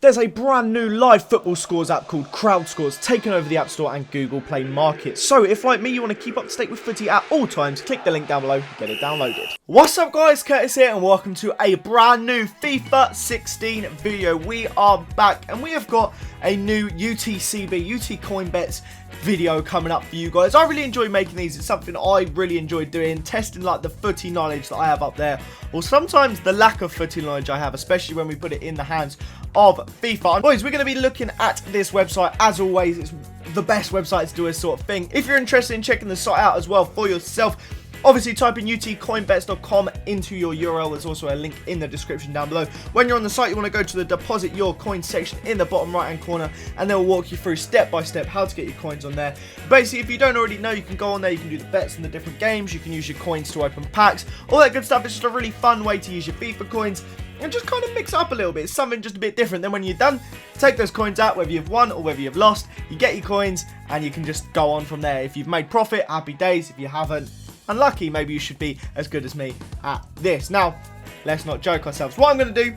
There's a brand new live football scores app called CrowdScores taking over the App Store and Google Play Market. So if like me you want to keep up to date with footy at all times, click the link down below and get it downloaded. What's up guys, Curtis here and welcome to a brand new FIFA 16 video. We are back and we have got a new UT Coinbets video coming up for you guys. I really enjoy making these. It's something I really enjoy doing, testing like the footy knowledge that I have up there, or sometimes the lack of footy knowledge I have, especially when we put it in the hands of FIFA. And boys, we're going to be looking at this website. As always, it's the best website to do this sort of thing. If you're interested in checking the site out as well for yourself, obviously type in utcoinbets.com into your URL. There's also a link in the description down below. When you're on the site, you want to go to the deposit your coins section in the bottom right hand corner, and they'll walk you through step by step how to get your coins on there. Basically, if you don't already know, you can go on there, you can do the bets in the different games, you can use your coins to open packs, all that good stuff. It's just a really fun way to use your FIFA coins and just kind of mix it up a little bit. It's something just a bit different. Then when you're done, take those coins out, whether you've won or whether you've lost, you get your coins and you can just go on from there. If you've made profit, happy days. If you haven't, unlucky, maybe you should be as good as me at this. Now, let's not joke ourselves. What I'm going to do,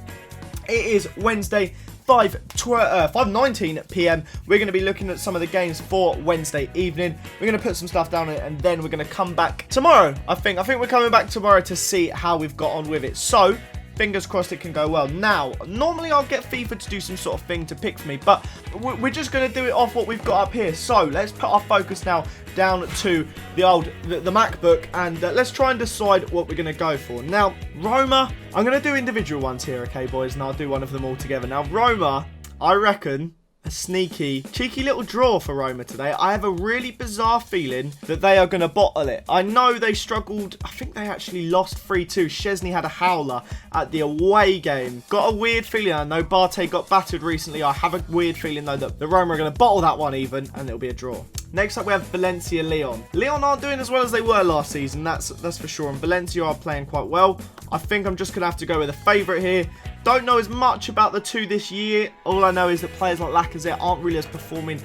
it is Wednesday, 5:19 PM. We're going to be looking at some of the games for Wednesday evening. We're going to put some stuff down and then we're going to come back tomorrow. I think we're coming back tomorrow to see how we've got on with it. So, fingers crossed it can go well. Now, normally I'll get FIFA to do some sort of thing to pick for me, but we're just going to do it off what we've got up here. So, let's put our focus now down to the MacBook, and let's try and decide what we're going to go for. Now, Roma, I'm going to do individual ones here, okay, boys, and I'll do one of them all together. Now, Roma, I reckon a cheeky little draw for Roma today. I have a really bizarre feeling that they are going to bottle it. I know they struggled. I think they actually lost 3-2. Szczesny had a howler at the away game. Got a weird feeling. I know Barté got battered recently. I have a weird feeling, though, that the Roma are going to bottle that one even, and it'll be a draw. Next up, we have Valencia-Lyon. Lyon aren't doing as well as they were last season, that's for sure, and Valencia are playing quite well. I think I'm just going to have to go with a favourite here. Don't know as much about the two this year. All I know is that players like Lacazette aren't really performing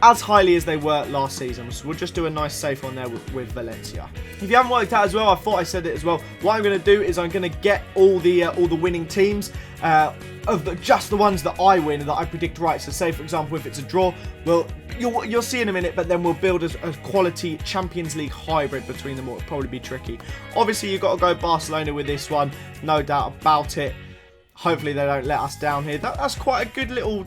as highly as they were last season. So we'll just do a nice safe on there with Valencia. If you haven't worked out as well, I thought I said it as well. What I'm going to do is I'm going to get all the winning teams of just the ones that I win and that I predict right. So say for example, if it's a draw, well, you'll see in a minute, but then we'll build a quality Champions League hybrid between them. It'll probably be tricky. Obviously, you've got to go Barcelona with this one, no doubt about it. Hopefully they don't let us down here. That's quite a good little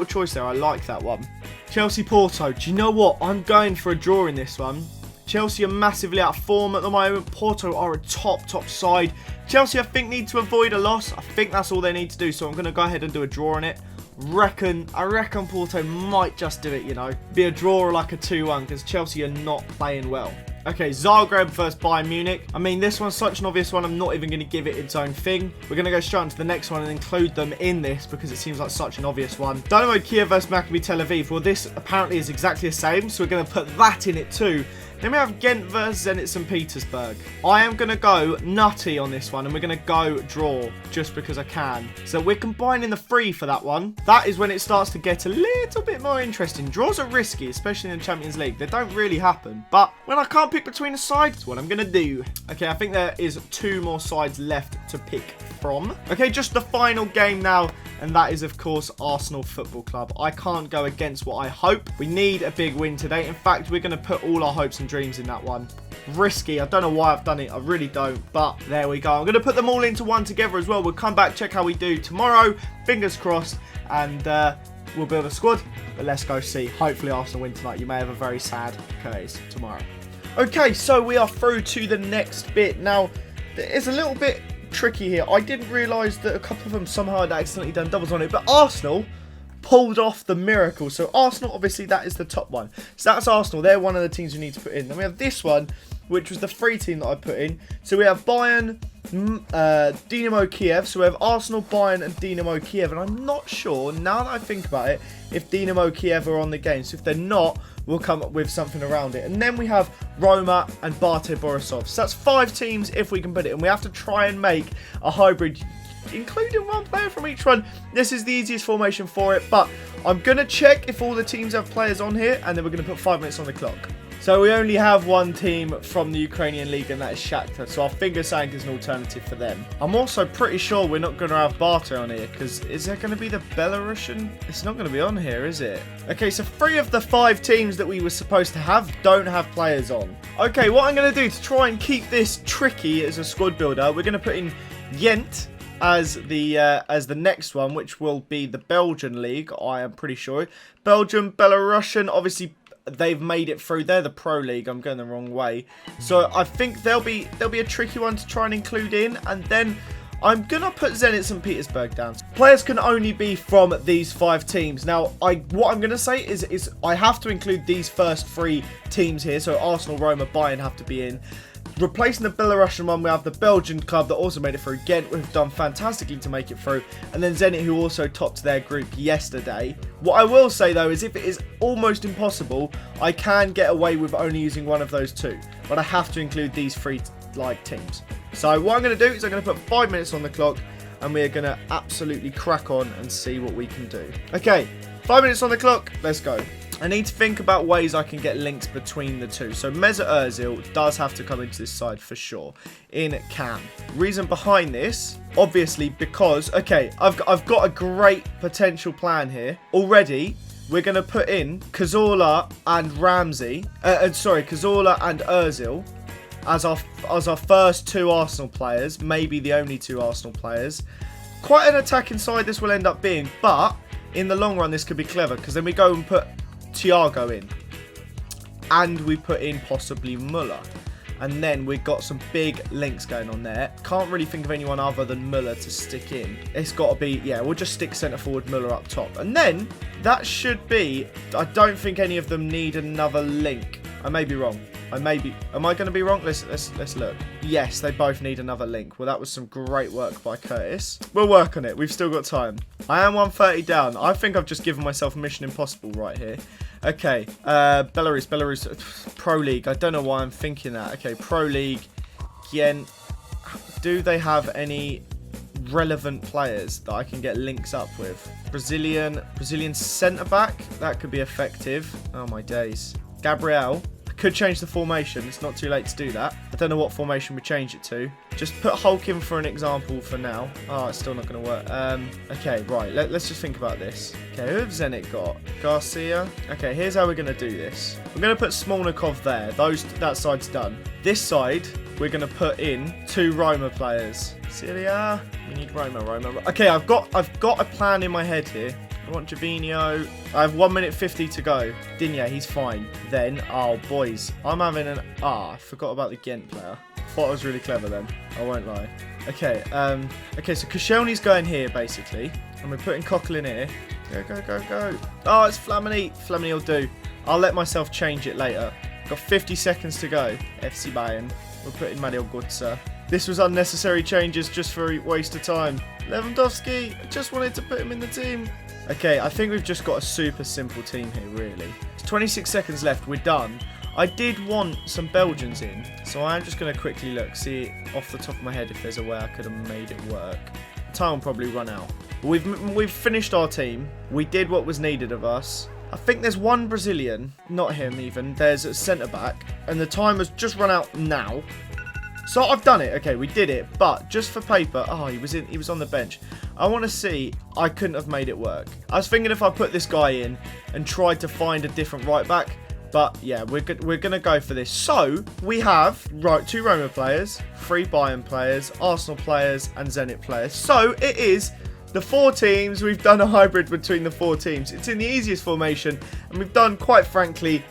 choice there. I like that one. Chelsea-Porto. Do you know what? I'm going for a draw in this one. Chelsea are massively out of form at the moment. Porto are a top side. Chelsea, I think, need to avoid a loss. I think that's all they need to do. So I'm going to go ahead and do a draw on it. I reckon Porto might just do it, you know. Be a draw or like a 2-1 because Chelsea are not playing well. Okay, Zagreb versus Bayern Munich. I mean, this one's such an obvious one, I'm not even going to give it its own thing. We're going to go straight on to the next one and include them in this because it seems like such an obvious one. Dynamo Kiev versus Maccabi Tel Aviv. Well, this apparently is exactly the same, so we're going to put that in it too. Then we have Ghent versus Zenit St. Petersburg. I am going to go nutty on this one, and we're going to go draw just because I can. So we're combining the 3 for that one. That is when it starts to get a little bit more interesting. Draws are risky, especially in the Champions League. They don't really happen. But when I can't pick between the sides, that's what I'm going to do. Okay, I think there is 2 more sides left to pick from. Okay, just the final game now. And that is, of course, Arsenal Football Club. I can't go against what I hope. We need a big win today. In fact, we're going to put all our hopes and dreams in that one. Risky. I don't know why I've done it. I really don't. But there we go. I'm going to put them all into one together as well. We'll come back, check how we do tomorrow. Fingers crossed. And we'll build a squad. But let's go see. Hopefully, Arsenal win tonight. You may have a very sad case tomorrow. Okay, so we are through to the next bit. Now, it's a little bit tricky here. I didn't realise that a couple of them somehow had accidentally done doubles on it, but Arsenal pulled off the miracle. So Arsenal, obviously, that is the top one. So that's Arsenal. They're one of the teams we need to put in. Then we have this one, which was the 3 team that I put in. So we have Bayern, Dynamo Kiev. So we have Arsenal, Bayern, and Dynamo Kiev. And I'm not sure, now that I think about it, if Dynamo Kiev are on the game. So if they're not, we'll come up with something around it. And then we have Roma and Bate Borisov. So that's 5 teams if we can put it. And we have to try and make a hybrid, including 1 player from each one. This is the easiest formation for it. But I'm going to check if all the teams have players on here. And then we're going to put 5 minutes on the clock. So we only have one team from the Ukrainian league, and that is Shakhtar. So our finger saying is an alternative for them. I'm also pretty sure we're not going to have Barter on here, because is there going to be the Belarusian? It's not going to be on here, is it? Okay, so 3 of the 5 teams that we were supposed to have don't have players on. Okay, what I'm going to do to try and keep this tricky as a squad builder, we're going to put in Yent as the next one, which will be the Belgian league, I am pretty sure. Belgium, Belarusian, obviously they've made it through. They're the Pro League. I'm going the wrong way. So I think there'll be a tricky one to try and include in. And then I'm going to put Zenit St. Petersburg down. Players can only be from these 5 teams. Now, what I'm going to say is I have to include these first 3 teams here. So Arsenal, Roma, Bayern have to be in. Replacing the Belarusian one, we have the Belgian club that also made it through. Ghent, who've done fantastically to make it through. And then Zenit, who also topped their group yesterday. What I will say, though, is if it is almost impossible, I can get away with only using one of those 2. But I have to include these 3 teams. So what I'm going to do is I'm going to put 5 minutes on the clock. And we're going to absolutely crack on and see what we can do. Okay, 5 minutes on the clock. Let's go. I need to think about ways I can get links between the 2. So Mesut Ozil does have to come into this side for sure in CAM. Reason behind this, obviously, because, okay, I've got a great potential plan here. Already, we're going to put in CAZORLA and CAZORLA and Ozil as our first 2 Arsenal players, maybe the only 2 Arsenal players. Quite an attacking side this will end up being, but in the long run, this could be clever because then we go and put Thiago in, and we put in possibly Muller, and then we've got some big links going on there. Can't really think of anyone other than Muller to stick in. It's got to be, yeah, we'll just stick centre forward Muller up top, and then that should be, I don't think any of them need another link. I may be wrong. Am I going to be wrong? Let's look. Yes, they both need another link. Well, that was some great work by Curtis. We'll work on it. We've still got time. I am 130 down. I think I've just given myself Mission Impossible right here. Okay, Belarus, Pro League. I don't know why I'm thinking that. Okay, Pro League, Ghent. Do they have any relevant players that I can get links up with? Brazilian centre-back. That could be effective. Oh, my days. Gabriel. Could change the formation. It's not too late to do that. I don't know what formation we change it to. Just put Hulk in for an example for now. Oh, it's still not going to work. Okay, right. Let's just think about this. Okay, who have Zenit got? Garcia. Okay, here's how we're going to do this. We're going to put Smolnikov there. That side's done. This side, we're going to put in 2 Roma players. Syria. We need Roma. Okay, I've got a plan in my head here. I want Javinho. I have 1 minute 50 to go. Digne, he's fine. Then, oh, boys. I'm having an... I forgot about the Ghent player. Thought I was really clever then. I won't lie. Okay, okay, so Koscielny's going here, basically. And we're putting Coquelin here. Go. Oh, it's Flamini. Flamini will do. I'll let myself change it later. Got 50 seconds to go. FC Bayern. We'll put in Manuel Götze. This was unnecessary changes just for a waste of time. Lewandowski. I just wanted to put him in the team. Okay, I think we've just got a super simple team here, really. It's 26 seconds left. We're done. I did want some Belgians in, so I'm just going to quickly look, see off the top of my head if there's a way I could have made it work. Time will probably run out. We've finished our team. We did what was needed of us. I think there's one Brazilian, not him even. There's a centre-back, and the time has just run out now. So I've done it. Okay, we did it, but just for paper, oh, he was on the bench. I want to see, I couldn't have made it work. I was thinking if I put this guy in and tried to find a different right back, but yeah, we're going to go for this. So we have 2 Roma players, 3 Bayern players, Arsenal players, and Zenit players. So it is the 4 teams. We've done a hybrid between the 4 teams. It's in the easiest formation, and we've done, quite frankly,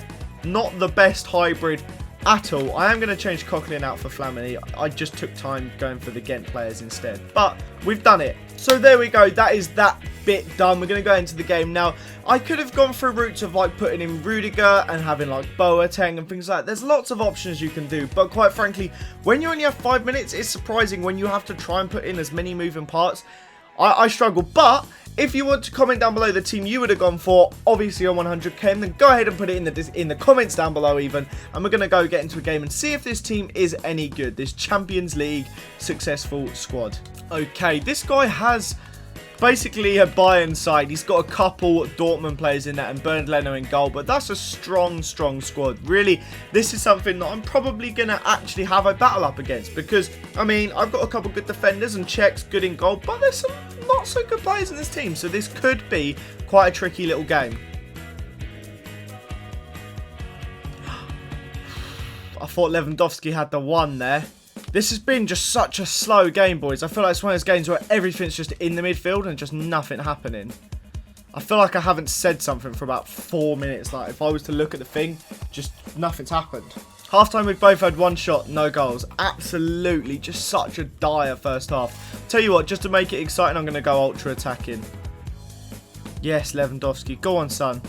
not the best hybrid at all. I am going to change Coquelin out for Flamini. I just took time going for the Ghent players instead. But we've done it. So there we go. That is that bit done. We're going to go into the game now. I could have gone through routes of like putting in Rudiger and having like Boateng and things like that. There's lots of options you can do. But quite frankly, when you only have 5 minutes, it's surprising when you have to try and put in as many moving parts. I struggle. But if you want to comment down below the team you would have gone for, obviously on 100k, then go ahead and put it in the comments down below even. And we're going to go get into a game and see if this team is any good. This Champions League successful squad. Okay, this guy has basically a Bayern side. He's got a couple Dortmund players in that and Bernd Leno in goal, but that's a strong squad. Really, this is something that I'm probably going to actually have a battle up against because, I mean, I've got a couple good defenders and Czech's good in goal, but there's some not so good players in this team, so this could be quite a tricky little game. I thought Lewandowski had the one there. This has been just such a slow game, boys. I feel like it's one of those games where everything's just in the midfield and just nothing happening. I feel like I haven't said something for about 4 minutes. Like, if I was to look at the thing, just nothing's happened. Half-time, we've both had one shot, no goals. Absolutely, just such a dire first half. Tell you what, just to make it exciting, I'm going to go ultra-attacking. Yes, Lewandowski. Go on, son.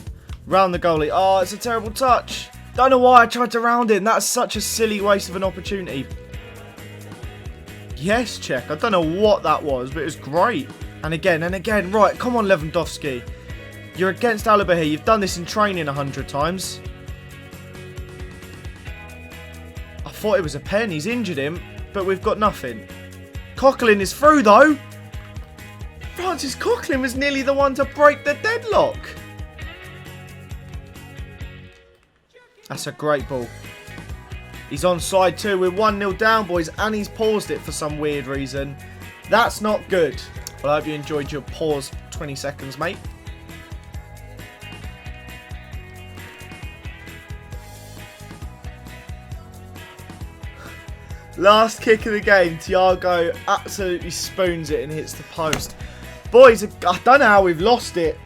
Round the goalie. Oh, it's a terrible touch. Don't know why I tried to round it. That's such a silly waste of an opportunity. Yes, Czech. I don't know what that was, but it was great. And again. Right, come on, Lewandowski. You're against Alaba here. You've done this in training 100 times. I thought it was a pen. He's injured him, but we've got nothing. Coquelin is through, though. Francis Coquelin was nearly the one to break the deadlock. That's a great ball. He's onside too. We're 1-0 down, boys, and he's paused it for some weird reason. That's not good. Well, I hope you enjoyed your pause 20 seconds, mate. Last kick of the game. Thiago absolutely spoons it and hits the post. Boys, I don't know how we've lost it.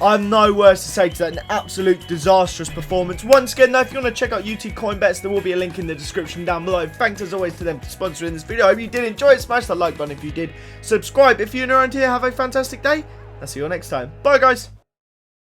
I have no words to say to that. An absolute disastrous performance. Once again, though, if you want to check out UT Coin Bets, there will be a link in the description down below. Thanks as always to them for sponsoring this video. I hope you did enjoy it. Smash that like button if you did. Subscribe if you're new around here. Have a fantastic day. I'll see you all next time. Bye, guys.